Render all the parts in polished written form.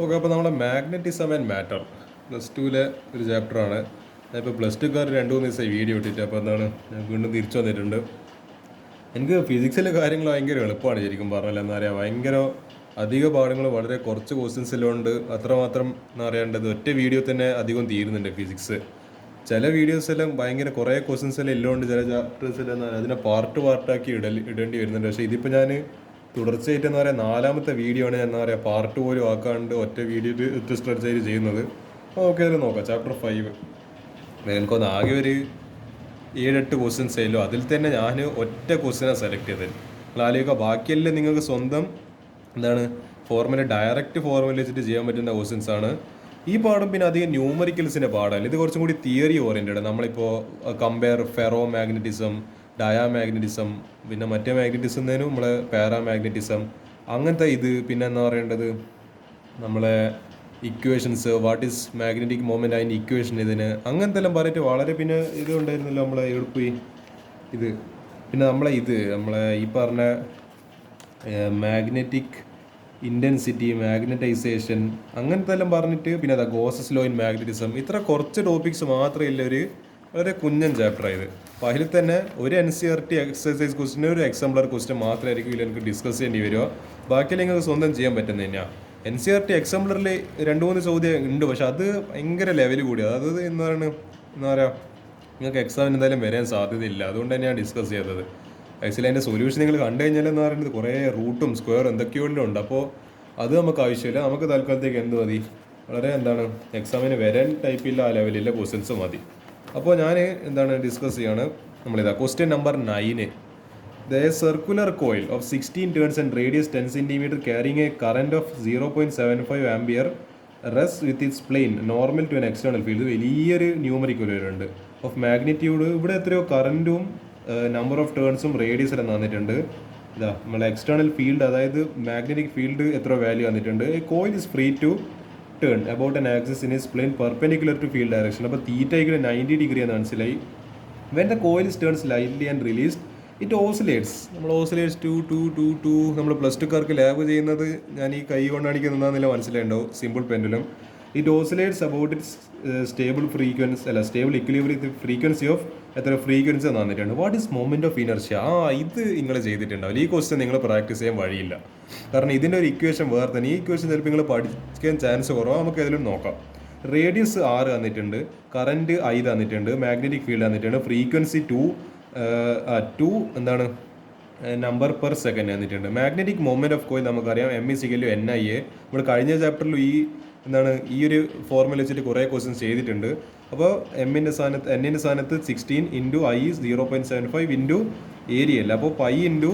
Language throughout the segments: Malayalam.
ഓക്കെ, അപ്പോൾ നമ്മുടെ മാഗ്നറ്റിസം ആൻഡ് മാറ്റർ +2 ഒരു ചാപ്റ്ററാണ്. ഞാനിപ്പോൾ +2കാർ 2-3 ദിവസമായി വീഡിയോ ഇട്ടിട്ട്, അപ്പോൾ എന്താണ് ഞാൻ വീണ്ടും തിരിച്ചു വന്നിട്ടുണ്ട്. എനിക്ക് ഫിസിക്സിലെ കാര്യങ്ങൾ ഭയങ്കര എളുപ്പമാണ് ശരിക്കും പറഞ്ഞാൽ. എന്താ പറയുക, ഭയങ്കര അധിക പാഠങ്ങൾ വളരെ കുറച്ച് ക്വസ്റ്റ്യൻസിലുണ്ട്. അത്രമാത്രം എന്താ പറയേണ്ടത്, ഒറ്റ വീഡിയോ തന്നെ അധികം തീരുന്നുണ്ട് ഫിസിക്സ്. ചില വീഡിയോസെല്ലാം ഭയങ്കര കുറേ ക്വസ്റ്റ്യൻസെല്ലാം ഇല്ലോണ്ട് ചില ചാപ്റ്റേഴ്സിൽ അതിനെ പാർട്ടാക്കി ഇടേണ്ടി വരുന്നുണ്ട്. പക്ഷേ ഇതിപ്പോൾ ഞാൻ തുടർച്ചയായിട്ട് എന്താ പറയുക 4ാമത്തെ വീഡിയോ ആണ് ഞാൻ എന്താ പറയുക പാർട്ട് പോലും ആക്കാണ്ട് ഒറ്റ വീഡിയോയിൽ ഒറ്റ സ്ട്രെച്ചായി ചെയ്യുന്നത്. ഓക്കെ, അതിൽ നോക്കാം. ചാപ്റ്റർ 5 എനിക്കൊന്ന് ആകെ ഒരു 7-8 ക്വസ്റ്റ്യൻസ് ആയല്ലോ. അതിൽ തന്നെ ഞാൻ ഒറ്റ ക്വസ്റ്റ്യനാണ് സെലക്ട് ചെയ്തത്. നിങ്ങൾ ആലോചിക്കുക, ബാക്കിയെല്ലാം നിങ്ങൾക്ക് സ്വന്തം എന്താണ് ഡയറക്റ്റ് ഫോർമുല വെച്ചിട്ട് ചെയ്യാൻ പറ്റുന്ന ക്വസ്റ്റ്യൻസ് ആണ്. ഈ പാഠം പിന്നെ അധികം ന്യൂമറിക്കൽസിൻ്റെ പാഠമല്ല, ഇത് കുറച്ചും കൂടി തിയറി ഓറിയൻറ്റഡ്. നമ്മളിപ്പോൾ കമ്പയർ ഫെറോ മാഗ്നറ്റിസം, ഡയാമാഗ്നറ്റിസം, പിന്നെ മറ്റേ മാഗ്നറ്റിസം നമ്മൾ പാരാമാഗ്നറ്റിസം, അങ്ങനത്തെ ഇത്. പിന്നെ എന്താ പറയേണ്ടത്, നമ്മളെ equations, what is magnetic moment, അതിൻ്റെ ഇക്വേഷൻ ഇതിന് അങ്ങനത്തെ എല്ലാം പറഞ്ഞിട്ട് വളരെ. പിന്നെ ഇത് ഉണ്ടായിരുന്നല്ലോ നമ്മളെ എളുപ്പി ഇത്. പിന്നെ നമ്മളെ ഈ പറഞ്ഞ മാഗ്നറ്റിക് ഇൻറ്റൻസിറ്റി, മാഗ്നറ്റൈസേഷൻ, അങ്ങനത്തെ എല്ലാം പറഞ്ഞിട്ട്. പിന്നെ അതാ ഗോസസ് ലോ ഇൻ മാഗ്നറ്റിസം. ഇത്ര കുറച്ച് ടോപ്പിക്സ് മാത്രമേ ഇല്ല, ഒരു വളരെ കുഞ്ഞൻ ചാപ്റ്ററായത്. അപ്പോൾ അതിൽ തന്നെ ഒരു NCERT എക്സസൈസ് ക്വസ്റ്റ്യൻ, ഒരു എക്സാംപ്ലർ ക്വസ്റ്റ്യൻ മാത്രമായിരിക്കും ഇതിൽ എനിക്ക് ഡിസ്കസ് ചെയ്യേണ്ടി വരിക. ബാക്കിയെല്ലാം നിങ്ങൾക്ക് സ്വന്തം ചെയ്യാൻ പറ്റുന്നത് തന്നെയാണ്. NCERT എക്സാംപ്ലറിൽ 2-3 ചോദ്യം ഉണ്ട്, പക്ഷെ അത് ഭയങ്കര ലെവൽ കൂടിയത്. അത് എന്താ പറയുക, നിങ്ങൾക്ക് എക്സാമിന് എന്തായാലും വരാൻ സാധ്യതയില്ല. അതുകൊണ്ട് തന്നെയാണ് ഡിസ്കസ് ചെയ്തത്. ആക്ച്വലി അതിൻ്റെ സൊല്യൂഷൻ നിങ്ങൾ കണ്ടു കഴിഞ്ഞാൽ എന്ന് പറയുന്നത് കുറേ റൂട്ടും സ്ക്വയറും എന്തൊക്കെയോ ഉണ്ട്. അപ്പോൾ അത് നമുക്ക് ആവശ്യമില്ല. നമുക്ക് തൽക്കാലത്തേക്ക് എന്ത് മതി, വളരെ എക്സാമിന് വരാൻ ടൈപ്പില്ല, ആ ലെവലില്ല ക്വസ്റ്റ്യൻസ് മതി. അപ്പോൾ ഞാൻ ഡിസ്കസ് ചെയ്യാണ്. നമ്മളിതാ question number 9. The circular coil of 16 turns and radius 10 cm carrying a current of 0.75 ampere rest with its plane normal to an external field. വലിയൊരു ന്യൂമറിക്കൽ വരുന്നുണ്ട്. ഓഫ് മാഗ്നിറ്റ്യൂഡ് ഇവിടെ എത്രയോ കറൻറ്റും നമ്പർ ഓഫ് ടേൺസും റേഡിയസ് എല്ലാം തന്നിട്ടുണ്ട്. ഇതാ നമ്മളെ എക്സ്റ്റേണൽ ഫീൽഡ്, അതായത് മാഗ്നറ്റിക് ഫീൽഡ് എത്ര വാല്യൂ തന്നിട്ടുണ്ട്. A coil is free to turn about an axis in is plane perpendicular to field direction. അപ്പോൾ തീറ്റയ്ക്ക് 90 ഡിഗ്രി എന്ന് മനസ്സിലായി. When the coil is turns lightly and released it oscillates. നമ്മൾ ഓസിലേറ്റ്സ് ടു നമ്മൾ +2കാർക്ക് ലാബ് ചെയ്യുന്നത് ഞാൻ ഈ കൈ കൊണ്ടാണിക്ക് നിന്നാന്നില്ല മനസ്സിലായിട്ടുണ്ടാവും. Simple pendulum. It oscillates about it's stable equilibrium frequency of എത്ര ഫ്രീക്വൻസി തന്നിട്ടുണ്ട്. What is moment of inertia? ഇത് നിങ്ങൾ ചെയ്തിട്ടുണ്ടാവില്ല. ഈ ക്വസ്റ്റ്യൻ നിങ്ങൾ പ്രാക്ടീസ് ചെയ്യാൻ വഴിയില്ല. കാരണം ഇതിൻ്റെ ഒരു ഇക്വേഷൻ വേറെ തന്നെ. ഈ ഇക്വേഷൻ ചിലപ്പോൾ നിങ്ങൾ പഠിക്കാൻ ചാൻസ് കുറവാണ്. നമുക്ക് ഏതെങ്കിലും നോക്കാം. റേഡിയസ് 6 തന്നിട്ടുണ്ട്, കറൻറ്റ് I തന്നിട്ടുണ്ട്, മാഗ്നറ്റിക് ഫീൽഡ് തന്നിട്ടുണ്ട്, ഫ്രീക്വൻസി 2 നമ്പർ പെർ സെക്കൻഡ് തന്നിട്ടുണ്ട്. മാഗ്നറ്റിക് മൊമെൻറ്റ് ഓഫ് കോയിൽ നമുക്കറിയാം, M=NIA. നമ്മൾ കഴിഞ്ഞ ചാപ്റ്ററിൽ ഈ ഒരു ഫോർമുല വെച്ചിട്ട് കുറേ ക്വസ്റ്റ്യൻസ് ചെയ്തിട്ടുണ്ട്. അപ്പോൾ Nൻ്റെ സ്ഥാനത്ത് 16 × I is 0.75 ഇൻറ്റു ഏരിയ അല്ല. അപ്പോൾ പൈ ഇൻറ്റു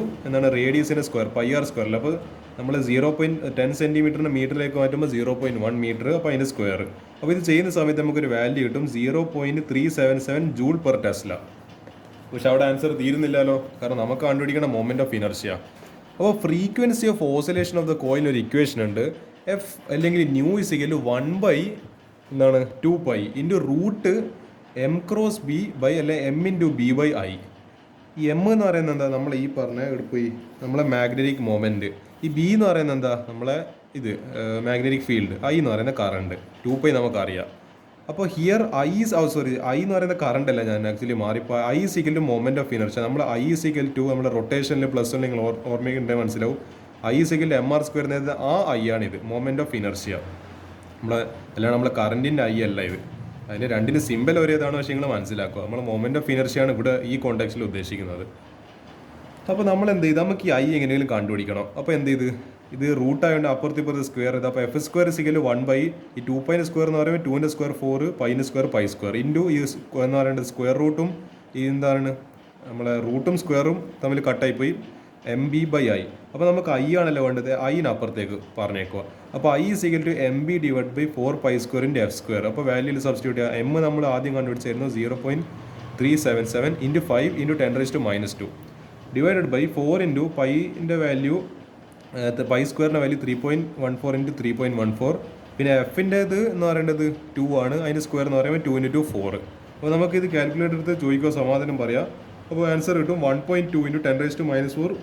റേഡിയസിൻ്റെ സ്ക്വയർ, πr². അപ്പോൾ നമ്മൾ 0.10 cm മീറ്ററിലേക്ക് മാറ്റുമ്പോൾ 0.1 മീറ്റർ, അപ്പോൾ അതിൻ്റെ സ്ക്വയർ. അപ്പോൾ ഇത് ചെയ്യുന്ന സമയത്ത് നമുക്കൊരു വാല്യൂ കിട്ടും 0.377 ജൂൾ പെർ ടെസ്ല. പക്ഷെ അവിടെ ആൻസർ തീരുന്നില്ലല്ലോ, കാരണം നമുക്ക് കണ്ടുപിടിക്കണം മൊമെൻറ്റ് ഓഫ് ഇനർഷ്യ. അപ്പോൾ frequency of oscillation of the coil ഒരു ഇക്വേഷൻ ഉണ്ട്. എഫ് അല്ലെങ്കിൽ nu = 2π into root M×B by M×B/I. ഈ M എന്ന് പറയുന്നത് എന്താ, നമ്മൾ ഈ പറഞ്ഞ എടുപ്പോയി നമ്മളെ മാഗ്നറ്റിക് മൊമെൻറ്റ്. ഈ B എന്ന് പറയുന്നത് എന്താ, നമ്മളെ മാഗ്നറ്റിക് ഫീൽഡ്. I എന്ന് പറയുന്ന കറണ്ട്. 2π നമുക്കറിയാം. അപ്പോൾ ഹിയർ I എന്ന് പറയുന്ന കറണ്ട് അല്ല, ഞാൻ ആക്ച്വലി മാറിപ്പോൾ. I = moment of inertia. നമ്മൾ I = നമ്മുടെ റൊട്ടേഷനിൽ +1 നിങ്ങൾ ഓർമ്മിക്കുന്നുണ്ടെങ്കിൽ മനസ്സിലാവും. I = mr². ആ I ആണിത്, മൊമെൻറ്റ് ഓഫ് ഇനർഷ്യ. നമ്മളെ കറണ്ടിൻ്റെ I അല്ല ഇത്. അതിന് രണ്ടിന് സിമ്പിൾ ഒരേതാണ്, പക്ഷേ നിങ്ങൾ മനസ്സിലാക്കുക. നമ്മൾ മൊമെൻറ്റ് ഓഫ് ഇനർഷ്യാണ് ഇവിടെ ഈ കോണ്ടെക്സ്റ്റിൽ ഉദ്ദേശിക്കുന്നത്. അപ്പോൾ നമ്മൾ എന്ത് ചെയ്ത് നമുക്ക് ഈ I എങ്ങനെയെങ്കിലും കണ്ടുപിടിക്കണം. അപ്പോൾ എന്ത് ചെയ്ത് ഇത് റൂട്ടായതുകൊണ്ട് അപ്പുറത്ത് സ്ക്വയർ ചെയ്ത്. അപ്പോൾ F² = 1/, ഈ 2π സ്ക്വയർ എന്ന് പറയുമ്പോൾ 2ൻ്റെ സ്ക്വയർ 4, π സ്ക്വയർ π² ഇൻറ്റു ഈ എന്ന് പറയുന്നത് സ്ക്വയർ റൂട്ടും ഈ നമ്മളെ റൂട്ടും സ്ക്വയറും തമ്മിൽ കട്ടായിപ്പോയി MB/I. അപ്പോൾ നമുക്ക് I ആണല്ലോ വേണ്ടത്, I അപ്പുറത്തേക്ക് പറഞ്ഞേക്കുക. അപ്പോൾ I = MB/4π² × F². അപ്പോൾ വാല്യൂയിൽ സബ്സ്റ്റിറ്റ്യൂട്ട് ചെയ്യുക. M നമ്മൾ ആദ്യം കണ്ടുപിടിച്ചായിരുന്നു 0.377 × 5 × 10⁻², ഡിവൈഡഡ് ബൈ 4 × π വാല്യൂ, π² വാല്യൂ 3.14 × 3.14. പിന്നെ Fൻ്റേത് എന്ന് പറയേണ്ടത് 2 ആണ്, അതിൻ്റെ സ്ക്വയർ എന്ന് പറയുമ്പോൾ 2 × 2 4. അപ്പോൾ നമുക്കിത് കാൽക്കുലേറ്റർ എടുത്ത് ചോദിക്കുക, സമാധാനം പറയാം. അപ്പോൾ ആൻസർ കിട്ടും 1.2 × 10⁻⁴.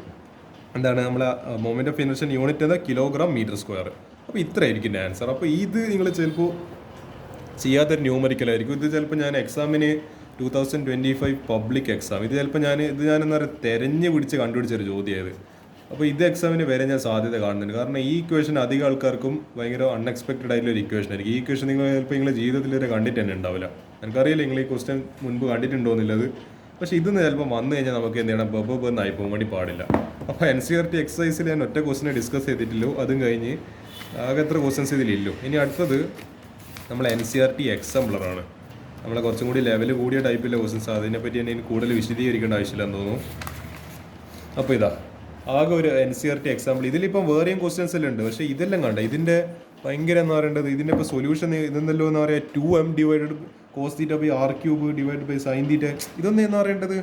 നമ്മളെ moment of inertia unit kilogram metre square. അപ്പോൾ ഇത്രയായിരിക്കും എൻ്റെ ആൻസർ. അപ്പോൾ ഇത് നിങ്ങൾ ചിലപ്പോൾ ചെയ്യാത്തൊരു ന്യൂമറിക്കലായിരിക്കും. ഇത് ചിലപ്പോൾ ഞാൻ എക്സാമിന് 2025 പബ്ലിക് എക്സാം ഇത് ചിലപ്പോൾ ഞാനെന്താ പറയുക തെരഞ്ഞു പിടിച്ച് കണ്ടുപിടിച്ചൊരു ചോദ്യമായത്. അപ്പോൾ ഇത് എക്സാമിന് വരെ ഞാൻ സാധ്യത കാണുന്നുണ്ട്. കാരണം ഈ ഇക്വേഷൻ അധികം ആൾക്കാർക്കും ഭയങ്കര അൺഎക്സ്പെക്റ്റഡ് ആയിട്ടുള്ള ഒരു ഇക്വേഷൻ ആയിരിക്കും. ഈ ഇക്വേഷൻ നിങ്ങൾ ചിലപ്പോൾ നിങ്ങളുടെ ജീവിതത്തിൽ വരെ കണ്ടിട്ട് തന്നെ ഉണ്ടാവില്ല. എനിക്കറിയില്ല നിങ്ങൾ ഈ ക്വസ്റ്റ്യൻ മുൻപ് കണ്ടിട്ടുണ്ടോ എന്നുള്ളത്. പക്ഷേ ഇതൊന്ന് ചിലപ്പോൾ വന്നു കഴിഞ്ഞാൽ നമുക്ക് എന്ത് ചെയ്യണം, ബെന്ന് ആയിപ്പോകാൻ വേണ്ടി പാടില്ല. അപ്പോൾ NCERT എക്സസൈസിൽ ഞാൻ ഒറ്റ ക്വസ്റ്റിനെ ഡിസ്കസ് ചെയ്തിട്ടില്ലോ. അതും കഴിഞ്ഞ് ആകെ എത്ര ക്വസ്റ്റ്യൻസ് ഇതിലില്ലോ. ഇനി അടുത്തത് നമ്മൾ NCERT എക്സാംപ്ലറാണ്. നമ്മളെ കുറച്ചും കൂടി ലെവൽ കൂടിയ ടൈപ്പിലെ ക്വസ്റ്റ്യൻസ്. അതിനെപ്പറ്റി തന്നെ എനിക്ക് കൂടുതൽ വിശദീകരിക്കേണ്ട ആവശ്യമില്ലെന്ന് തോന്നുന്നു. അപ്പോൾ ഇതാ ആകെ ഒരു NCERT എക്സാമ്പിൾ. ഇതിലിപ്പം വേറെയും ക്വസ്റ്റ്യൻസ് എല്ലാം ഉണ്ട്. പക്ഷേ ഇതെല്ലാം കണ്ട ഇതിൻ്റെ ഭയങ്കര എന്ന് പറയേണ്ടത് ഇതിൻ്റെ ഇപ്പോൾ സൊല്യൂഷൻ ഇതെന്നല്ലോ എന്ന് പറയുക 2m divided cos theta by r cube divide by sine theta. ഇതൊന്നും എന്ന് പറയേണ്ടത്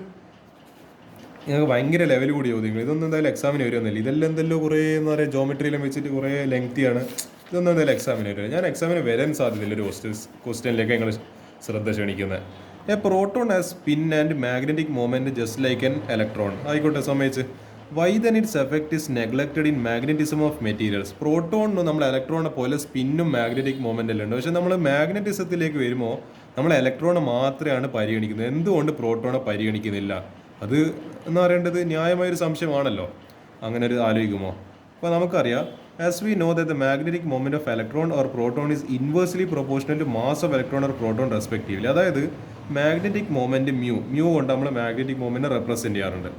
ഞങ്ങൾക്ക് ഭയങ്കര ലെവൽ കൂടി ചോദ്യങ്ങൾ. ഇതൊന്നും എന്തായാലും എക്സാമിന് വരുമെന്നില്ല. ഇതെല്ലാം എന്തെല്ലോ കുറേ എന്ന് പറയുക ജോമെട്രിയിലും വെച്ചിട്ട് കുറേ ലെങ്തിയാണ്. ഇതൊന്നും എന്തായാലും എക്സാമിന് വരില്ല. ഞാൻ എക്സാമിന് വരാൻ സാധ്യതയില്ല ഒരു ക്വസ്റ്റ്യനിലേക്ക് നിങ്ങൾ ശ്രദ്ധ ക്ഷണിക്കുന്നത്. A proton has spin and magnetic moment just like an electron. ആയിക്കോട്ടെ സമ്മതിച്ച്. Why then its effect is neglected in magnetism of materials. പ്രോട്ടോണിന് നമ്മൾ ഇലക്ട്രോണിനെ പോലെ സ്പിന്നും മാഗ്നറ്റിക് മൊമെൻ്റ് എല്ലാം ഉണ്ട്. പക്ഷേ നമ്മൾ മാഗ്നറ്റിസത്തിലേക്ക് വരുമ്പോൾ നമ്മൾ ഇലക്ട്രോണെ മാത്രമാണ് പരിഗണിക്കുന്നത്. എന്തുകൊണ്ട് പ്രോട്ടോണെ പരിഗണിക്കുന്നില്ല? അത് എന്ന് പറയേണ്ടത് ന്യായമായൊരു സംശയമാണല്ലോ. അങ്ങനെ ഒരു ആലോചിക്കുമോ? അപ്പോൾ നമുക്കറിയാം as we know that the magnetic moment of electron or proton is inversely proportional to mass of electron or proton respectively. അതായത് മാഗ്നറ്റിക് മൊമെൻറ്റ് മ്യൂ കൊണ്ട് നമ്മൾ മാഗ്നറ്റിക് മൊമെൻറ്റിനെ റെപ്രസെൻറ്റ് ചെയ്യാറുണ്ട്.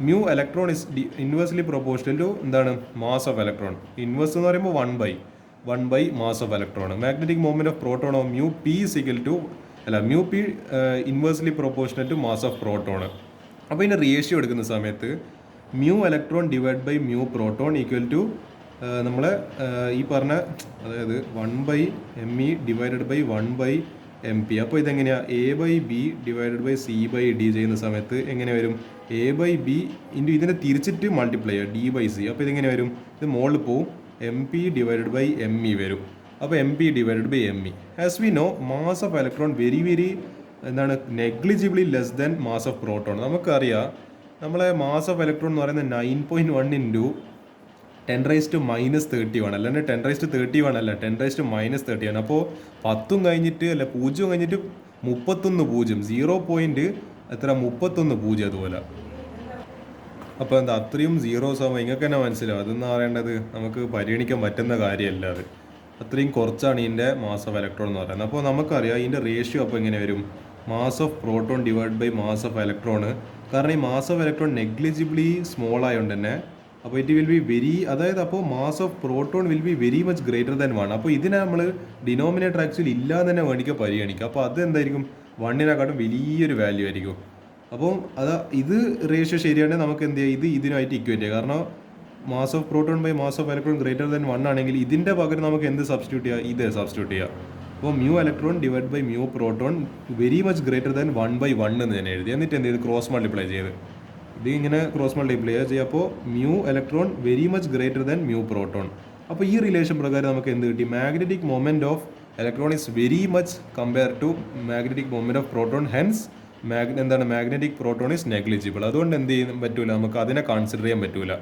Mu electron is inversely proportional to എന്താണ് മാസ് ഓഫ് ഇലക്ട്രോൺ. ഇൻവേഴ്സ് എന്ന് പറയുമ്പോൾ 1 by mass of electron. Magnetic moment of proton of mu P mu P inversely proportional to mass of proton. അപ്പോൾ ഇതിൻ്റെ റേഷ്യോ എടുക്കുന്ന സമയത്ത് mu electron divide by mu proton equal to നമ്മളെ ഈ പറഞ്ഞ അതായത് 1/me ഡിവൈഡഡ് ബൈ 1/mp. അപ്പോൾ ഇതെങ്ങനെയാണ് A/B ഡിവൈഡഡ് ബൈ C/D ചെയ്യുന്ന സമയത്ത് എങ്ങനെ വരും? A/B ഇൻറ്റു ഇതിനെ തിരിച്ചിട്ട് മൾട്ടിപ്ലൈ ചെയ്യുക D/C. അപ്പോൾ ഇതെങ്ങനെ വരും? ഇത് മുകളിൽ പോവും MP ഡിവൈഡഡ് ബൈ ME വരും. അപ്പോൾ MP divided by ME. As we know mass of electron very എന്താണ് negligibly less than mass of proton. നമുക്കറിയാം നമ്മളെ മാസ് ഓഫ് ഇലക്ട്രോൺ എന്ന് പറയുന്നത് 9.1 ഇൻറ്റു 10⁻31 അല്ലാണ്ട് 10⁻31 അല്ല 10⁻30 ആണ്. അപ്പോൾ 10 കഴിഞ്ഞിട്ട് അല്ല 0 കഴിഞ്ഞിട്ട് 31 0 0.31 അതുപോലെ. അപ്പോൾ എന്താ അത്രയും സീറോസ് ആകുമ്പോൾ നിങ്ങൾക്ക് തന്നെ മനസ്സിലാവും. അതെന്ന് പറയേണ്ടത് നമുക്ക് പരിഗണിക്കാൻ പറ്റുന്ന കാര്യമല്ല. അത് അത്രയും കുറച്ചാണ് ഇതിൻ്റെ മാസ് ഓഫ് ഇലക്ട്രോൺ എന്ന് പറയുന്നത്. അപ്പോൾ നമുക്കറിയാം ഇതിൻ്റെ റേഷ്യോ അപ്പോൾ എങ്ങനെ വരും? Mass of proton divide by mass of electron. കാരണം ഈ mass of electron negligibly small ആയതുകൊണ്ട് തന്നെ അപ്പോൾ ഇറ്റ് വിൽ ബി അതായത് അപ്പോൾ mass of proton will be very much greater than 1. അപ്പോൾ ഇതിനെ നമ്മൾ ഡിനോമിനേറ്റർ ആക്ച്വലി ഇല്ലാതെ തന്നെ വേണ്ടിക്കാൻ പരിഗണിക്കുക. അപ്പോൾ അത് എന്തായിരിക്കും? 1-നെക്കാട്ടും വലിയൊരു വാല്യൂ ആയിരിക്കും. അപ്പോൾ ഇത് റേഷ്യോ ശരിയാണെങ്കിൽ നമുക്ക് എന്ത് ചെയ്യുക? ഇതിനായിട്ട് ഇക്വേറ്റ് ചെയ്യുക. കാരണം mass of proton by mass of electron greater than 1 ആണെങ്കിൽ ഇതിൻ്റെ പകരം നമുക്ക് എന്ത് സബ്സ്റ്റിറ്റ്യൂട്ട് ചെയ്യുക? ഇത് സബ്സ്റ്റിറ്റ്യൂട്ട് ചെയ്യുക. അപ്പോൾ mu electron divide by mu proton very much greater than 1/1 എന്ന് തന്നെ എഴുതി. എന്നിട്ട് എന്ത് ചെയ്ത് ക്രോസ് മൾട്ടിപ്ലൈ ചെയ്ത് ഇത് ഇങ്ങനെ ക്രോസ് മൾട്ടിപ്ലൈ ചെയ്യുക. അപ്പോൾ mu electron very much greater than mu proton. അപ്പോൾ ഈ റിലേഷൻ പ്രകാരം നമുക്ക് എന്ത് കിട്ടി? Magnetic moment of electron is very much compare to magnetic moment of proton. Hence magnetic proton is negligible. അതുകൊണ്ട് എന്ത് ചെയ്യാൻ പറ്റൂല? നമുക്ക് അതിനെ കൺസിഡർ ചെയ്യാൻ പറ്റൂല.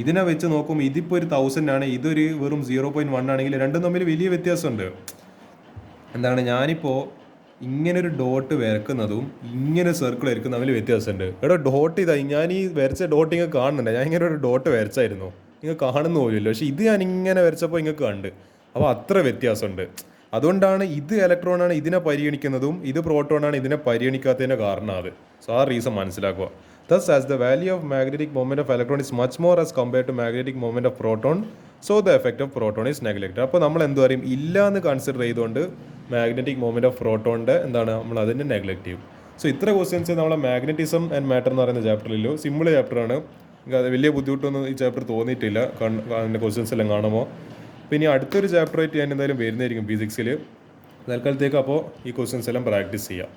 ഇതിനെ വെച്ച് നോക്കുമ്പോൾ ഇതിപ്പോൾ ഒരു 1000 ആണ്, ഇതൊരു വെറും 0.1 ആണെങ്കിൽ രണ്ടും തമ്മിൽ വലിയ വ്യത്യാസമുണ്ട്. ഞാനിപ്പോൾ ഇങ്ങനൊരു ഡോട്ട് വരക്കുന്നതും ഇങ്ങനെ സർക്കിൾ വരക്കുന്ന തമ്മിൽ വ്യത്യാസമുണ്ട്. എടോ ഡോട്ട് ഇതായി ഞാൻ ഈ വരച്ച ഡോട്ട് ഇങ്ങനെ കാണുന്നുണ്ട്. ഞാൻ ഇങ്ങനെ ഒരു ഡോട്ട് വരച്ചായിരുന്നു, നിങ്ങൾ കാണുന്ന പോലുമില്ല. പക്ഷേ ഇത് ഞാൻ ഇങ്ങനെ വരച്ചപ്പോൾ നിങ്ങൾക്ക് കണ്ട്. അപ്പോൾ അത്ര വ്യത്യാസമുണ്ട്. അതുകൊണ്ടാണ് ഇത് ഇലക്ട്രോണാണ് ഇതിനെ പരിഗണിക്കുന്നതും ഇത് പ്രോട്ടോണാണ് ഇതിനെ പരിഗണിക്കാത്തതിൻ്റെ കാരണം അത്. സോ ആ റീസൺ മനസ്സിലാക്കുക. Thus, as the value of magnetic moment of electron is much more as compared to magnetic moment of proton, so the effect of proton is neglected. അപ്പോൾ നമ്മൾ എന്ത് പറയും? ഇല്ല എന്ന് കൺസിഡർ ചെയ്തുകൊണ്ട് മാഗ്നറ്റിക് മൊമെൻറ്റ് ഓഫ് പ്രോട്ടോണിൻ്റെ നമ്മൾ അതിനെ നെഗ്ലക്ട് ചെയ്യും. സോ ഇത്ര ക്വസ്റ്റ്യൻസ് നമ്മളെ മാഗ്നറ്റിസം ആൻഡ് മാറ്റർ എന്ന് പറയുന്ന ചാപ്റ്ററിലോ സിമ്പിൾ ചാപ്റ്ററാണ്. അത് വലിയ ബുദ്ധിമുട്ടൊന്നും ഈ ചാപ്റ്റർ തോന്നിയിട്ടില്ല അതിൻ്റെ ക്വസ്റ്റ്യൻസ് എല്ലാം കാണുമ്പോൾ. പിന്നെ അടുത്തൊരു ചാപ്റ്ററായിട്ട് ഞാൻ എന്തായാലും വരുന്നതായിരിക്കും ഫിസിക്സിൽ. തൽക്കാലത്തേക്ക് അപ്പോൾ ഈ ക്വസ്റ്റ്യൻസ് എല്ലാം പ്രാക്ടീസ് ചെയ്യാം.